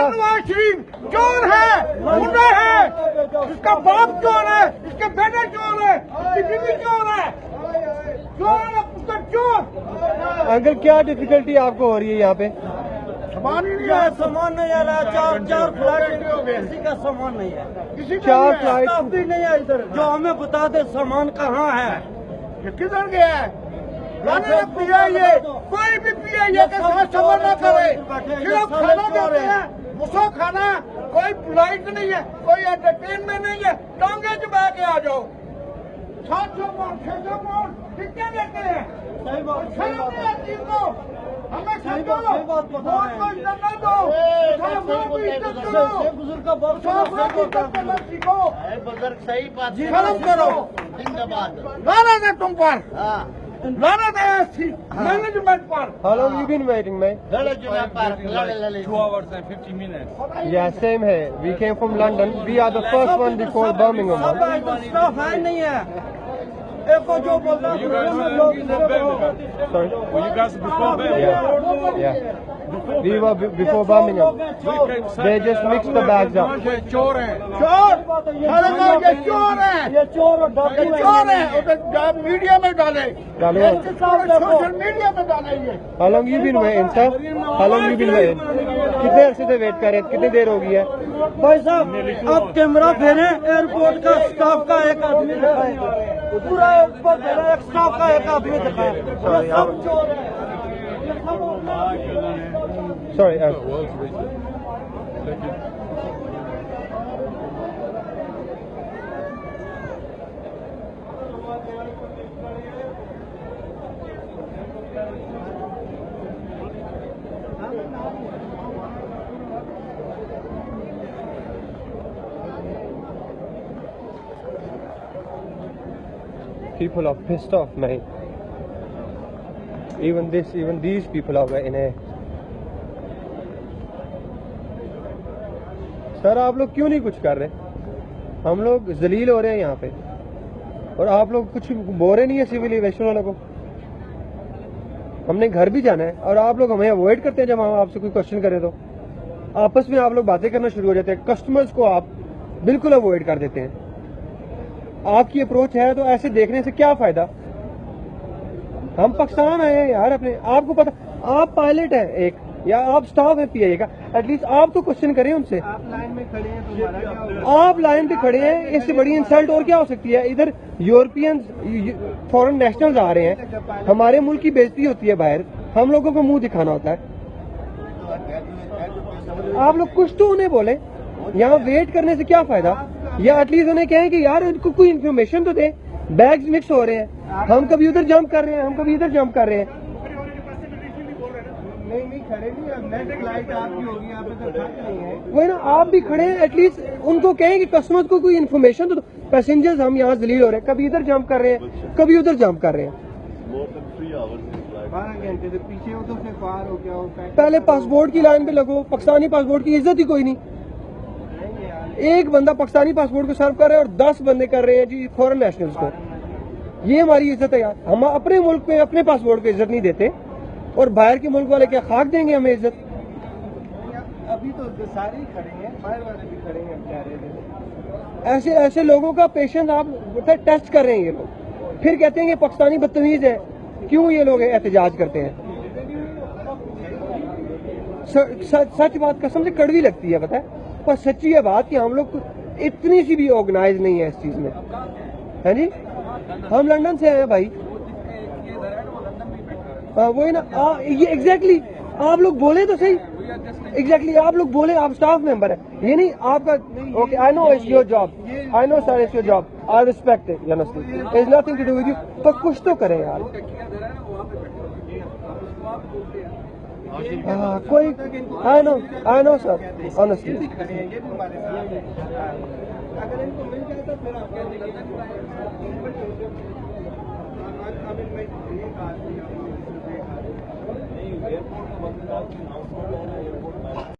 नवाज शरीफ चोर है, गुंडा है, इसका बाप चोर है, इसके बेटे चोर है, इसकी बीवी चोर है, चोर है उसका चोर। अंकल क्या डिफिकल्टी आपको हो रही है यहाँ पे? सामान ही नहीं है, सामान नहीं आ रहा, चार फ्लाइट किसी का सामान नहीं है, किसी का चार नहीं है, फ्लाइट स्टाफ भी नहीं है इधर जो हमें बता दे सामान कहाँ है, ये किधर गया है। ये कोई भी पीआईए के साथ सफर न करे, सिर्फ खाना देते हैं, मुसो खाना, कोई फ्लाइट नहीं है, कोई एंटरटेनमेंट नहीं है, टांगे चबा के आ जाओ। 700 पाउंड 600 पाउंड कितने देते हैं? सही बात है चीज को हमें समझो, वोट को इज्जत न दो, को इज्जत करो, बुजुर्ग का बहुत इज्जत करना सीखो, बुजुर्ग सही बात, शर्म करो, जिंदाबाद। लानत है तुम पर, लानत है मैनेजमेंट पर। How long you been waiting, man? 2 hours and 50 minutes. Yeah, same here. We came from London. We are the first one before Birmingham. Staff है नहीं है, एक को जो बोलता है Sorry? Were you guys before Birmingham? Yeah. We were before Birmingham. They just mixed the bags up. चोर है। चोर, ये चोर है, ये चोर है, उधर मीडिया में डाले, डालो। सोशल मीडिया में डाले ये। How long you been waiting, sir? How long you been waiting? कितने अरसे से वेट कर रहे हैं? कितनी देर हो गई है? भाई साहब अब कैमरा फेरे, एयरपोर्ट का स्टाफ का एक आदमी दिखाए, पूरा एयरपोर्ट फेरे, एक स्टाफ का एक आदमी दिखाए, ये सब चोर है। Sorry. People are pissed off, mate. Even these people are in a. Sir आप लोग क्यों नहीं कुछ कर रहे? हम लोग जलील हो रहे हैं यहाँ पे और आप लोग कुछ बोल रहे नहीं है सिविल एविएशन वालों को। हमने घर भी जाना है और आप लोग हमें अवॉइड करते हैं जब हम आपसे कोई क्वेश्चन करें तो आपस में आप लोग बातें करना शुरू हो जाते हैं। कस्टमर्स को आप बिल्कुल अवॉइड कर देते हैं। आपकी अप्रोच है तो ऐसे देखने से क्या फायदा? हम पाकिस्तान आए हैं यार अपने, आपको पता, आप पायलट हैं एक या आप स्टाफ है पीआईए का, एटलीस्ट आप तो क्वेश्चन करें उनसे। आप लाइन में खड़े हैं तो हमारा क्या? आप लाइन पे खड़े हैं, इससे बड़ी इंसल्ट और क्या हो सकती है? इधर यूरोपियन फॉरेन नेशनल्स आ रहे हैं, हमारे मुल्क की बेइज्जती होती है बाहर, हम लोगों को मुंह दिखाना होता है। आप लोग कुछ तो उन्हें बोले, यहाँ वेट करने से क्या फायदा? या एटलीस्ट उन्हें कहें कि यार इनको कोई इन्फॉर्मेशन तो दे। बैग्स मिक्स हो रहे हैं, हम कभी उधर जंप कर रहे हैं, हम कभी इधर जंप कर रहे हैं। नहीं खड़े नहीं, नेक्स्ट फ्लाइट आपकी होगी, आप इधर खड़े नहीं है। वही ना, आप भी खड़े हैं, एटलीस्ट उनको कहें कि कस्टमर को कोई इन्फॉर्मेशन तो दो। पैसेंजर्स हम यहाँ जलील हो रहे हैं, कभी इधर जंप कर रहे हैं, कभी उधर जंप कर रहे हैं। 12 घंटे से पीछे हो तो फिर पार हो गया हो। पहले पासपोर्ट की लाइन पे लगो, पाकिस्तानी पासपोर्ट की इज्जत ही कोई नहीं। एक बंदा पाकिस्तानी पासपोर्ट को सर्व कर रहा है और 10 बंदे कर रहे हैं जी फॉरेन नेशनल्स को। ये हमारी इज्जत है यार। हम अपने मुल्क पे अपने पासपोर्ट को इज्जत नहीं देते और बाहर के मुल्क वाले क्या खाक देंगे हमें इज्जत? अभी तो सारे ही खड़े हैं, बाहर वाले भी खड़े हैं बेचारे। ऐसे ऐसे लोगों का पेशेंस आप टेस्ट कर रहे हैं ये लोग, फिर कहते हैं कि पाकिस्तानी बदतमीज है। क्यों ये लोग एहतजाज करते हैं? सच बात कसम से कड़वी लगती है, पता है, पर सच्ची है बात कि हम लोग इतनी सी भी ऑर्गेनाइज नहीं है इस चीज में, है जी। हम लंदन से आए हैं भाई। वही ना, ये एग्जैक्टली आप लोग बोले तो सही, एग्जैक्टली आप लोग बोले, आप स्टाफ मेंबर है, ये नहीं आपका। Okay, I know it's your job, I know sir it's your job, I respect it, honestly is nothing to do with you, पर कुछ तो करें यार। कोई आई नो सर, ऑनेस्टली। अगर इनको मिल जाए तो फिर आप कहते हैं